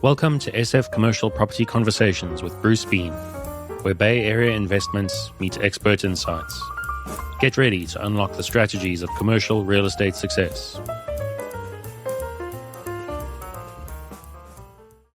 Welcome to SF Commercial Property Conversations with Bruce Bean, where Bay Area investments meet expert insights. Get ready to unlock the strategies of commercial real estate success.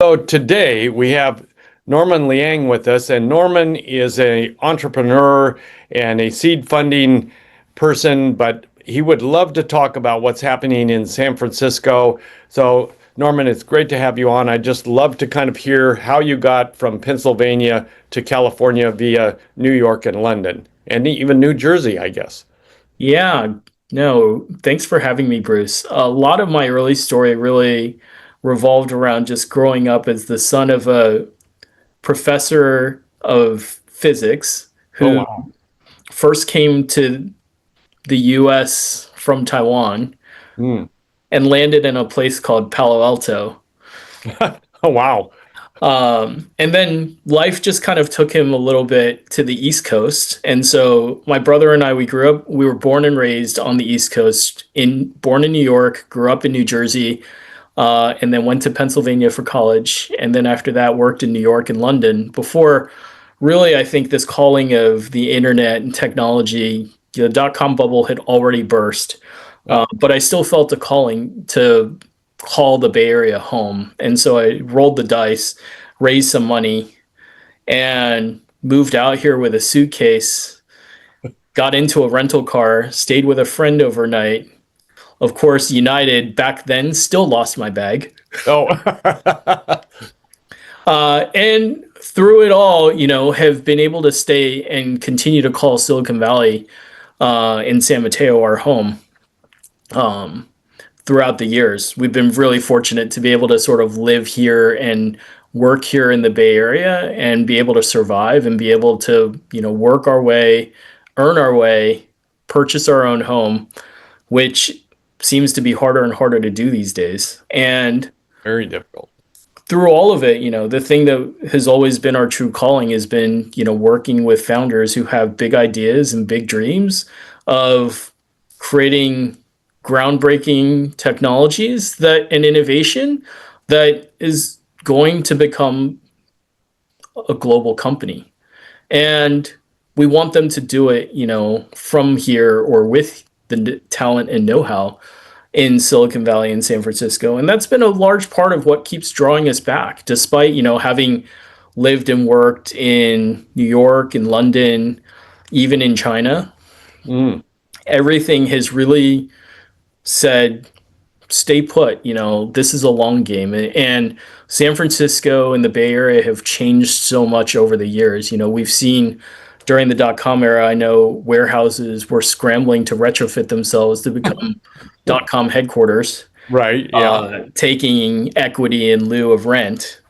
So today we have Norman Liang with us, and Norman is an entrepreneur and a seed funding person, but he would love to talk about what's happening in San Francisco. So Norman, it's great to have you on. I just love to kind of hear how you got from Pennsylvania to California via New York and London, and even New Jersey, I guess. Yeah, no, thanks for having me, Bruce. A lot of my early story really revolved around just growing up as the son of a professor of physics Oh, who wow. first came to the US from Taiwan Mm. and landed in a place called Palo Alto. Oh, wow. And then life just kind of took him a little bit to the East Coast. And so my brother and I, we were born and raised on the East Coast, born in New York, grew up in New Jersey, and then went to Pennsylvania for college. And then after that, worked in New York and London before really, I think this calling of the internet and technology, the dot-com bubble had already burst. But I still felt a calling to call the Bay Area home. And so I rolled the dice, raised some money, and moved out here with a suitcase, got into a rental car, stayed with a friend overnight. Of course, United back then still lost my bag. Oh, And through it all, have been able to stay and continue to call Silicon Valley in San Mateo our home. Throughout the years. We've been really fortunate to be able to sort of live here and work here in the Bay Area and be able to survive and be able to, work our way, earn our way, purchase our own home, which seems to be harder and harder to do these days. And very difficult. through all of it, the thing that has always been our true calling has been, working with founders who have big ideas and big dreams of creating groundbreaking technologies and innovation that is going to become a global company. And we want them to do it, from here or with the talent and know-how in Silicon Valley and San Francisco. And that's been a large part of what keeps drawing us back, despite, having lived and worked in New York and London, even in China. Mm. Everything has really said, stay put, this is a long game. And San Francisco and the Bay Area have changed so much over the years. We've seen during the dot-com era, I know warehouses were scrambling to retrofit themselves to become dot-com headquarters. Right. Yeah. Taking equity in lieu of rent,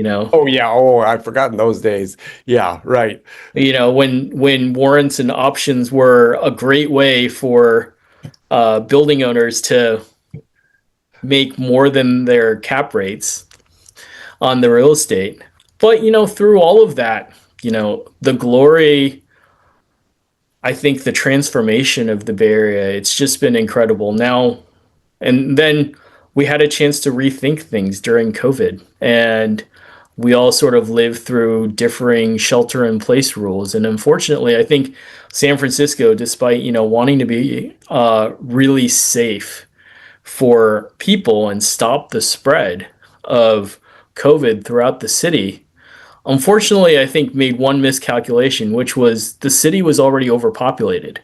Oh, yeah. Oh, I've forgotten those days. Yeah. Right. when warrants and options were a great way for building owners to make more than their cap rates on the real estate. But, through all of that, the glory, I think the transformation of the Bay Area, it's just been incredible now. And then we had a chance to rethink things during COVID, and we all sort of lived through differing shelter in place rules. And unfortunately, I think San Francisco, despite, wanting to be really safe for people and stop the spread of COVID throughout the city, unfortunately, I think made one miscalculation, which was the city was already overpopulated.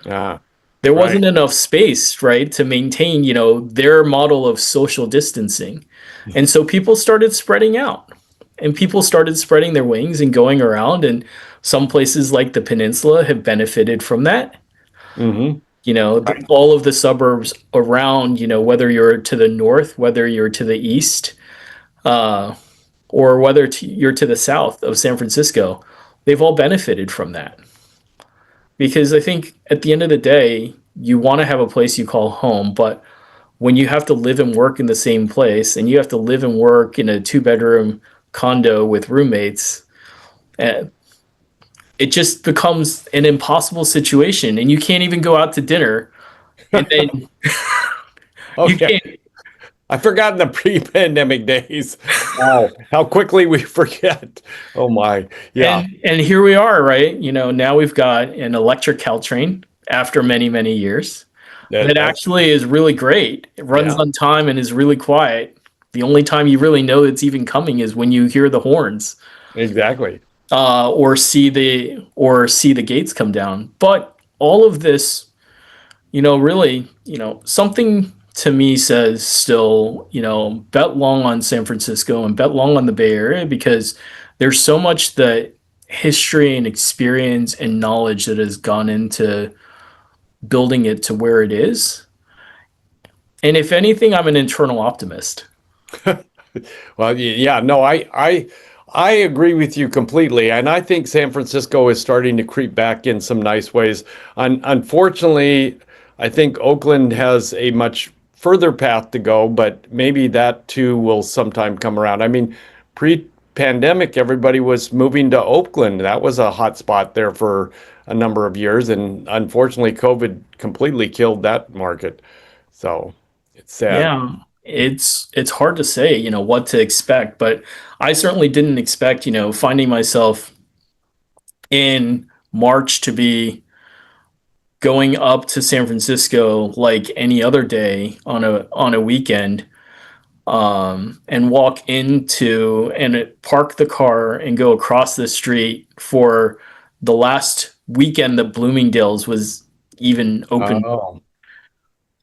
Ah, There right. wasn't enough space, right, to maintain, their model of social distancing. And so people started spreading out, and people started spreading their wings and going around. And some places like the peninsula have benefited from that. Mm-hmm. All of the suburbs around, whether you're to the north, whether you're to the east, or whether you're to the south of San Francisco, they've all benefited from that. Because I think at the end of the day, you want to have a place you call home, but when you have to live and work in the same place and you have to live and work in a two-bedroom condo with roommates, eh, it just becomes an impossible situation, and you can't even go out to dinner. And then you Okay. can't I forgot in the pre-pandemic days. Wow, how quickly we forget. Oh my, yeah. And here we are, right? Now we've got an electric Caltrain after many, many years that That's actually is really great. It runs yeah, on time and is really quiet. The only time you really know it's even coming is when you hear the horns, exactly. or see the gates come down. But all of this, really, something to me says still, bet long on San Francisco and bet long on the Bay Area because there's so much that history and experience and knowledge that has gone into building it to where it is. And if anything, I'm an internal optimist. Well, yeah, no, I agree with you completely, and I think San Francisco is starting to creep back in some nice ways. Unfortunately, I think Oakland has a much further path to go, but maybe that too will sometime come around. I mean, pre-pandemic, everybody was moving to Oakland. That was a hot spot there for a number of years, and unfortunately, COVID completely killed that market. So it's sad. Yeah, it's hard to say, what to expect, but I certainly didn't expect, finding myself in March to be going up to San Francisco like any other day on a weekend, and walk into and park the car and go across the street for the last weekend that Bloomingdale's was even open. Oh,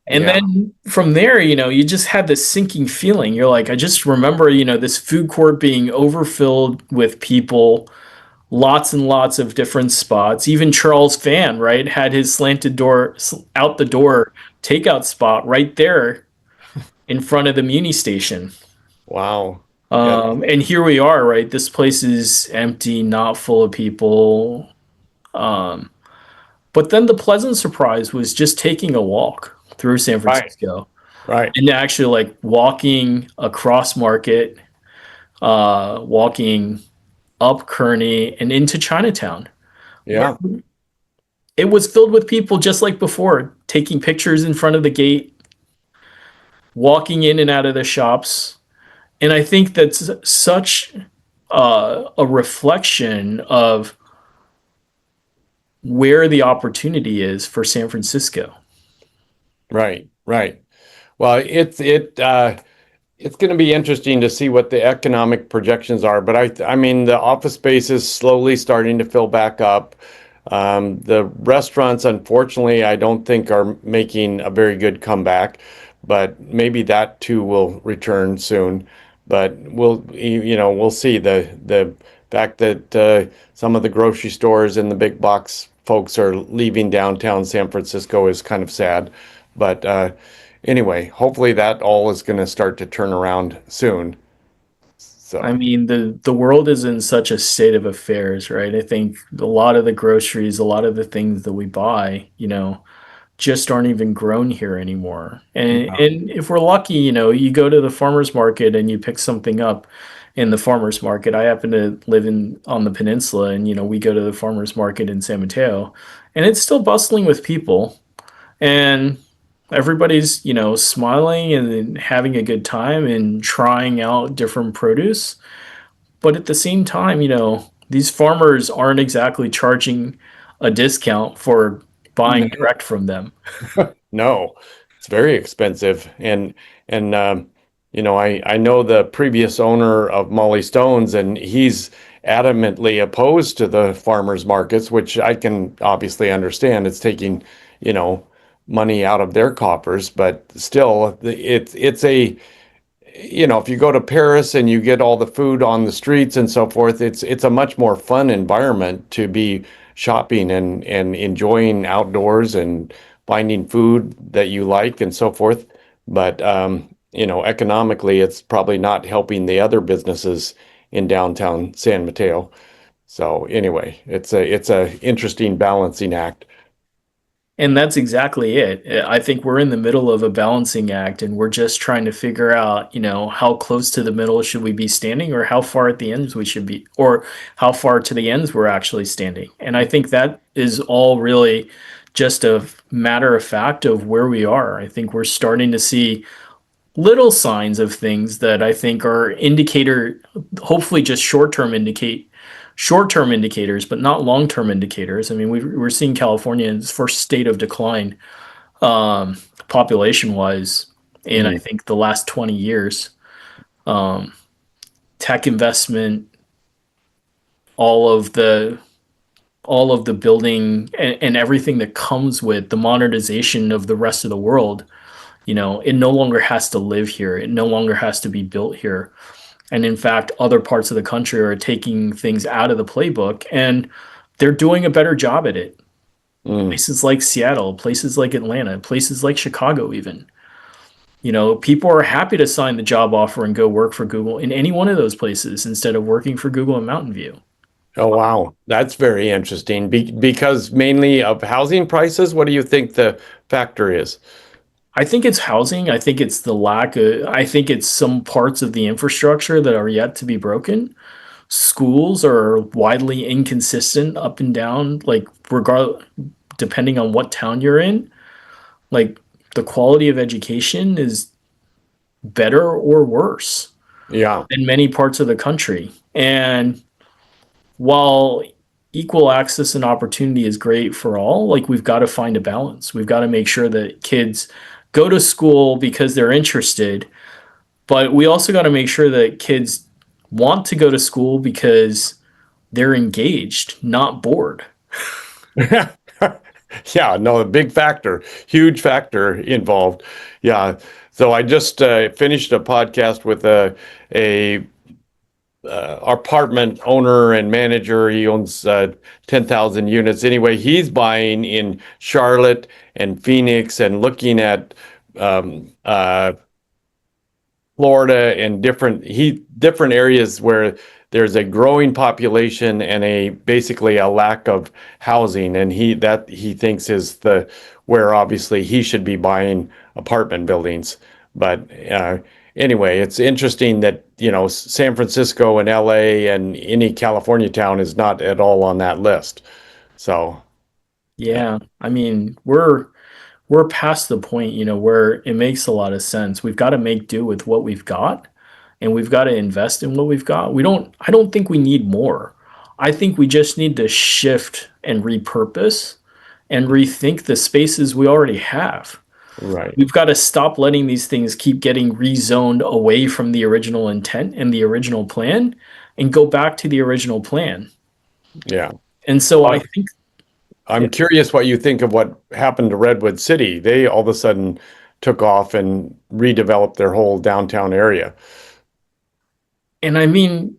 And yeah. then from there, you just had this sinking feeling. You're like, I just remember, this food court being overfilled with people, lots and lots of different spots. Even Charles Fan, right, had his slanted door out the door takeout spot right there in front of the Muni station. Wow. Yeah. And here we are, right? This place is empty, not full of people. Um, but then the pleasant surprise was just taking a walk through San Right. Francisco Right. and actually like walking across Market, walking up Kearny and into Chinatown, where Yeah. it was filled with people just like before, taking pictures in front of the gate, walking in and out of the shops. And I think that's such a reflection of where the opportunity is for San Francisco. Right. Right. Well, it's going to be interesting to see what the economic projections are, but I mean the office space is slowly starting to fill back up. The restaurants, unfortunately, I don't think are making a very good comeback, but maybe that too will return soon. But we'll see. The fact that some of the grocery stores and the big box folks are leaving downtown San Francisco is kind of sad. But anyway, hopefully that all is going to start to turn around soon. I So, mean, the world is in such a state of affairs, right? I think a lot of the groceries, a lot of the things that we buy, just aren't even grown here anymore. And if we're lucky, you go to the farmers market and you pick something up in the farmers market. I happen to live in on the peninsula, and we go to the farmers market in San Mateo, and it's still bustling with people, and everybody's smiling and having a good time and trying out different produce. But at the same time, these farmers aren't exactly charging a discount for buying direct from them. no, it's very expensive. And I know the previous owner of Molly Stone's, and he's adamantly opposed to the farmers markets, which I can obviously understand. It's taking, you know, money out of their coffers, but still, it's a if you go to Paris and you get all the food on the streets and so forth, it's a much more fun environment to be shopping and enjoying outdoors and finding food that you like and so forth. But economically, it's probably not helping the other businesses in downtown San Mateo. So anyway, it's a interesting balancing act. And that's exactly it. I think we're in the middle of a balancing act, and we're just trying to figure out, how close to the middle should we be standing, or how far at the ends we should be, or how far to the ends we're actually standing. And I think that is all really just a matter of fact of where we are. I think we're starting to see little signs of things that I think are indicator, hopefully just short-term indicators, but not long-term indicators. I mean, we're seeing California in its first state of decline, um, population-wise, in I Mm, think the last 20 years. Um, Tech investment, all of the all of the building and everything that comes with the modernization of the rest of the world, it no longer has to live here. It no longer has to be built here. And in fact, other parts of the country are taking things out of the playbook and they're doing a better job at it. mm. Places like Seattle, places like Atlanta, places like Chicago, even. People are happy to sign the job offer and go work for Google in any one of those places instead of working for Google in Mountain View. Oh, wow. That's very interesting. Because mainly of housing prices, what do you think the factor is? I think it's housing. I think it's I think it's some parts of the infrastructure that are yet to be broken. Schools are widely inconsistent up and down, like depending on what town you're in. Like the quality of education is better or worse Yeah, in many parts of the country. And while equal access and opportunity is great for all, like we've got to find a balance. We've got to make sure that kids go to school because they're interested, but we also got to make sure that kids want to go to school because they're engaged, not bored. yeah, no, a big factor, huge factor involved. Yeah. So I just finished a podcast with a apartment owner and manager. He owns 10,000 units. Anyway, he's buying in Charlotte and Phoenix and looking at um, uh, Florida and different areas where there's a growing population and a basically a lack of housing, and he thinks is the where obviously he should be buying apartment buildings. But anyway, it's interesting that San Francisco and LA and any California town is not at all on that list. So Yeah, I mean, we're past the point, where it makes a lot of sense. We've got to make do with what we've got and we've got to invest in what we've got. I don't think we need more. I think we just need to shift and repurpose and rethink the spaces we already have. right, We've got to stop letting these things keep getting rezoned away from the original intent and the original plan and go back to the original plan. yeah. And so I Well, think, yeah. I'm curious what you think of what happened to Redwood City. They all of a sudden took off and redeveloped their whole downtown area. And I mean,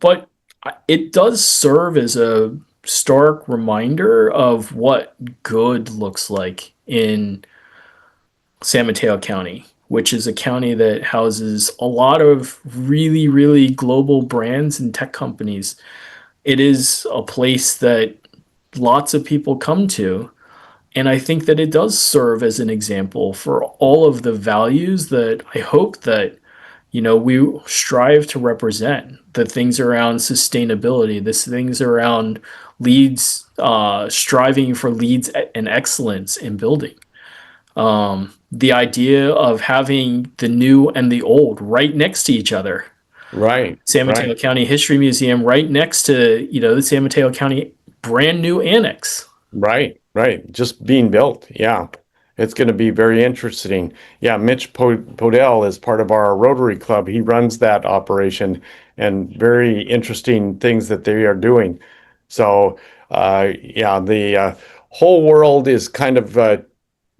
but it does serve as a stark reminder of what good looks like in San Mateo County, which is a county that houses a lot of really, really global brands and tech companies. It is a place that lots of people come to. And I think that it does serve as an example for all of the values that I hope that we strive to represent, the things around sustainability, the things around leads, striving for leads and excellence in building. The idea of having the new and the old right next to each other. Right, San Mateo right. County History Museum right next to, the San Mateo County brand new annex. Right, right. Just being built. Yeah. It's going to be very interesting. Yeah, Mitch Podell is part of our Rotary Club. He runs that operation and very interesting things that they are doing. So, yeah, the whole world is kind of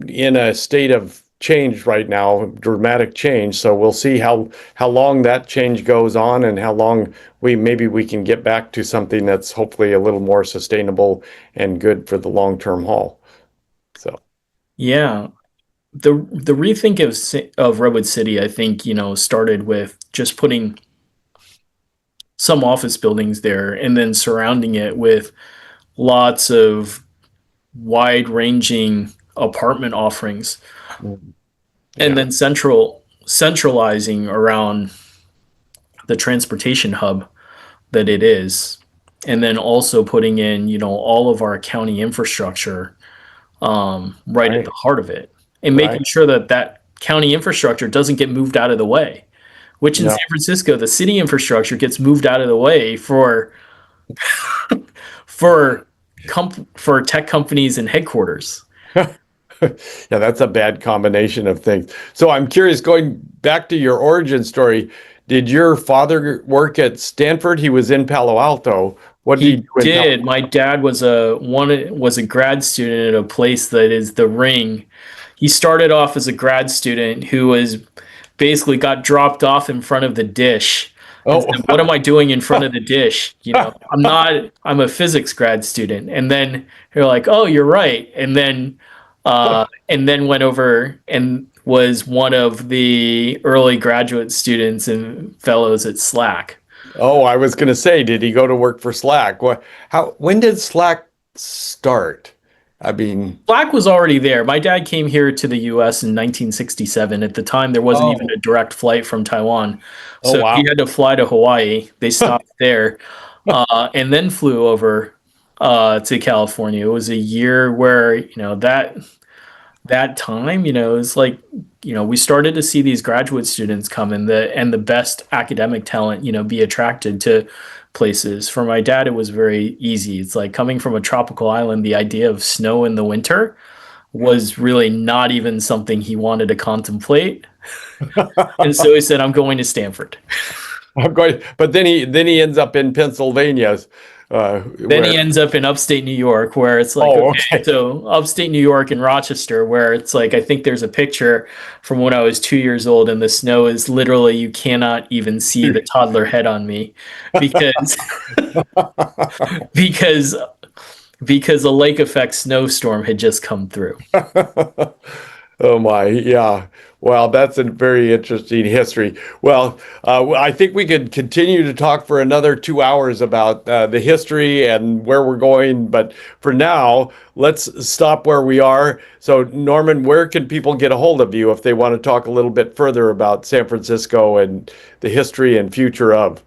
in a state of change right now, dramatic change. So we'll see how long that change goes on and how long maybe we can get back to something that's hopefully a little more sustainable and good for the long-term haul. So Yeah, the rethink of Redwood City, I think, started with just putting some office buildings there and then surrounding it with lots of wide-ranging apartment offerings, and yeah, then centralizing around the transportation hub that it is, and then also putting in, all of our county infrastructure right at right, the heart of it, and making right, sure that county infrastructure doesn't get moved out of the way. Which in No. San Francisco, the city infrastructure gets moved out of the way for for tech companies and headquarters. Yeah, that's a bad combination of things. So I'm curious, going back to your origin story, did your father work at Stanford? He was in Palo Alto. What did he He do in Palo did. My dad was a grad student at a place that is the Ring. He started off as a grad student who was basically got dropped off in front of the dish and Oh, said, "What am I doing in front of the dish? I'm not. I'm a physics grad student." And then they're like, "Oh, you're right." And then went over and was one of the early graduate students and fellows at Slack. oh, I was going to say, did he go to work for Slack? When did Slack start? I mean, Slack was already there. My dad came here to the US in 1967. At the time, there wasn't even oh, a direct flight from Taiwan. oh, So he wow. had to fly to Hawaii. They stopped there and then flew over to California. It was a year where, that time, it's like, we started to see these graduate students come in and the best academic talent, be attracted to places. For my dad, it was very easy. It's like coming from a tropical island, the idea of snow in the winter was really not even something he wanted to contemplate. And so he said, I'm going to Stanford. I'm going, but then he ends up in Pennsylvania, Then where, he ends up in upstate New York, where it's like, oh, okay, okay. so upstate New York and Rochester, where it's like, I think there's a picture from when I was 2 years old, and the snow is literally, you cannot even see the toddler head on me because, because, because a lake effect snowstorm had just come through. Oh my, yeah. Well, that's a very interesting history. Well, I think we could continue to talk for another 2 hours about the history and where we're going, but for now, let's stop where we are. So, Norman, where can people get a hold of you if they want to talk a little bit further about San Francisco and the history and future of?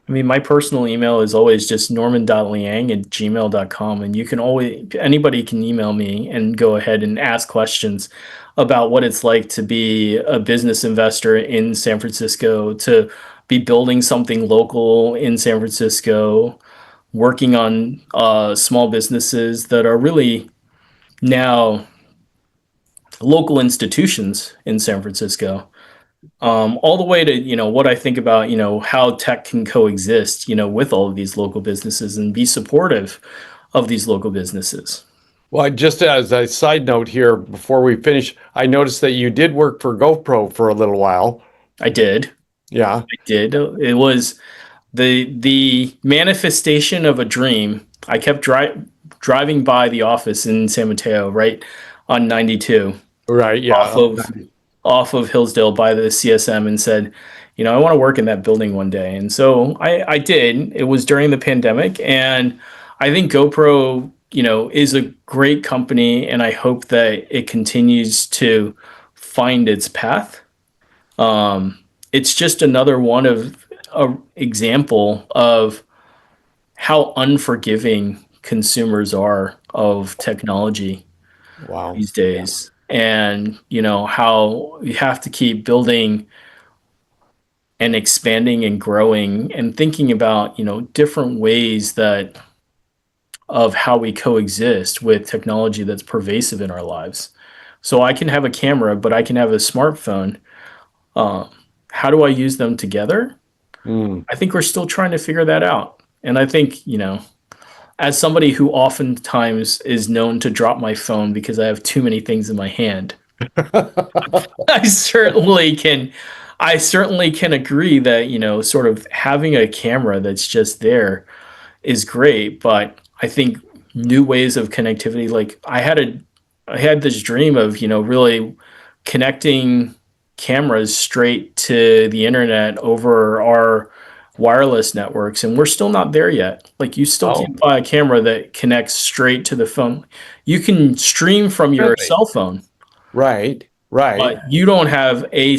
I mean, my personal email is always just norman.liang@gmail.com. And you can always, anybody can email me and go ahead and ask questions about what it's like to be a business investor in San Francisco, to be building something local in San Francisco, working on small businesses that are really now local institutions in San Francisco, all the way to what I think about how tech can coexist with all of these local businesses and be supportive of these local businesses. Well, just as a side note here, before we finish, I noticed that you did work for GoPro for a little while. I did. Yeah, I did. It was the manifestation of a dream. I kept driving by the office in San Mateo, right on 92, right. off Yeah. of Hillsdale by the CSM, and said, I want to work in that building one day. And so I did. It was during the pandemic, and I think GoPro, is a great company, and I hope that it continues to find its path. It's just another one of a example of how unforgiving consumers are of technology Wow. these days, and how you have to keep building and expanding and growing and thinking about different ways that of how we coexist with technology that's pervasive in our lives. So I can have a camera, but I can have a smartphone. uh, how do I use them together? Mm. I think we're still trying to figure that out. And I think, as somebody who oftentimes is known to drop my phone because I have too many things in my hand, I certainly can I certainly can agree that, sort of having a camera that's just there is great, but I think new ways of connectivity, like I had this dream of, really connecting cameras straight to the internet over our wireless networks, and we're still not there yet. Like, you still Oh, can't buy a camera that connects straight to the phone. You can stream from your really? cell phone, Right. Right. but you don't have a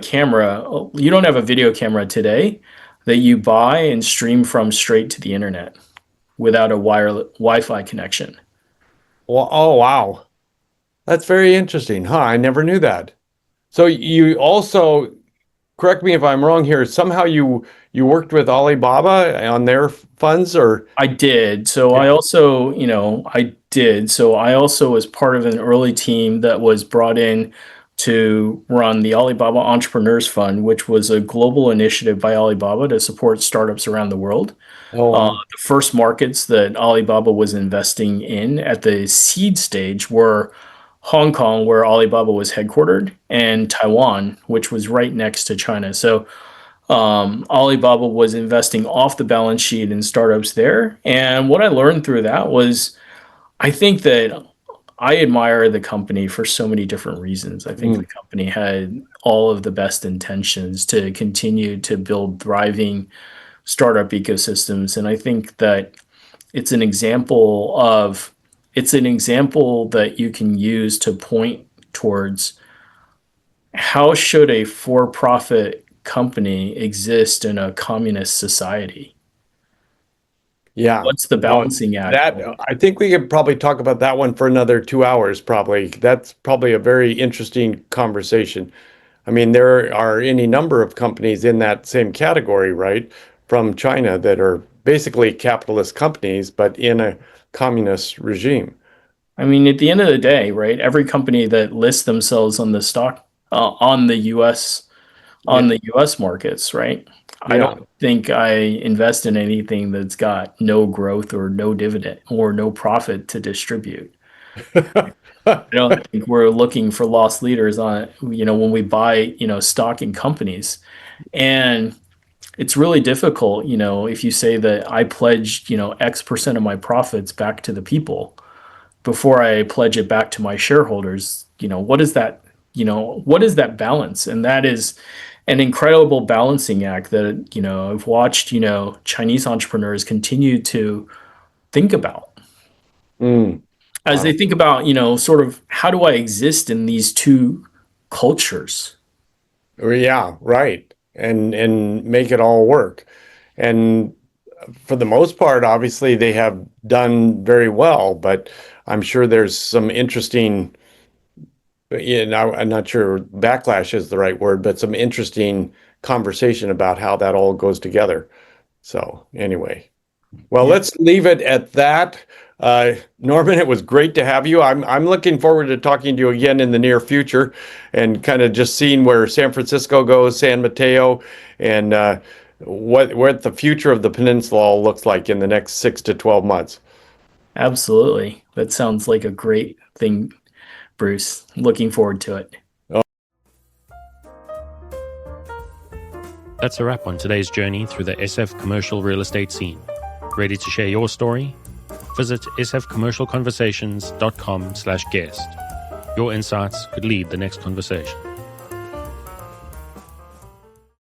camera, you don't have a video camera today that you buy and stream from straight to the internet without a wireless Wi-Fi connection. Well, oh, wow. That's very interesting, huh? I never knew that. So you also, correct me if I'm wrong here, somehow you worked with Alibaba on their funds or I did. So yeah. I also, I did. So I also was part of an early team that was brought in to run the Alibaba Entrepreneurs Fund, which was a global initiative by Alibaba to support startups around the world. Oh wow. The first markets that Alibaba was investing in at the seed stage were Hong Kong, where Alibaba was headquartered, and Taiwan, which was right next to China. So Alibaba was investing off the balance sheet in startups there. And what I learned through that was I think that I admire the company for so many different reasons. I think Mm, the company had all of the best intentions to continue to build thriving startup ecosystems. And I think that it's an example of it's an example that you can use to point towards how should a for-profit company exist in a communist society? yeah. What's the No, balancing act? that I think we could probably talk about that one for another 2 hours, probably. That's probably a very interesting conversation. I mean, there are any number of companies in that same category, right, from China that are basically capitalist companies, but in a communist regime. I mean, at the end of the day, right? Every company that lists themselves on the stock on Yeah. the US markets, right? I Yeah. don't think I invest in anything that's got no growth or no dividend or no profit to distribute. I don't think we're looking for lost leaders on, when we buy, stock in companies. And it's really difficult, if you say that I pledged, X% of my profits back to the people before I pledge it back to my shareholders, what is that balance? And that is an incredible balancing act that, I've watched, Chinese entrepreneurs continue to think about Mm, as they wow. think about, sort of how do I exist in these two cultures? Yeah, right. And make it all work. And for the most part, obviously they have done very well, but I'm sure there's some interesting, I'm not sure backlash is the right word, but some interesting conversation about how that all goes together. So anyway. Well, Yeah, let's leave it at that. Norman, it was great to have you. I'm looking forward to talking to you again in the near future and kind of just seeing where San Francisco goes, San Mateo, and what the future of the peninsula all looks like in the next 6 to 12 months. absolutely. That sounds like a great thing, Bruce. Looking forward to it. That's a wrap on today's journey through the SF commercial real estate scene. Ready to share your story? Visit sfcommercialconversations.com/guest. Your insights could lead the next conversation.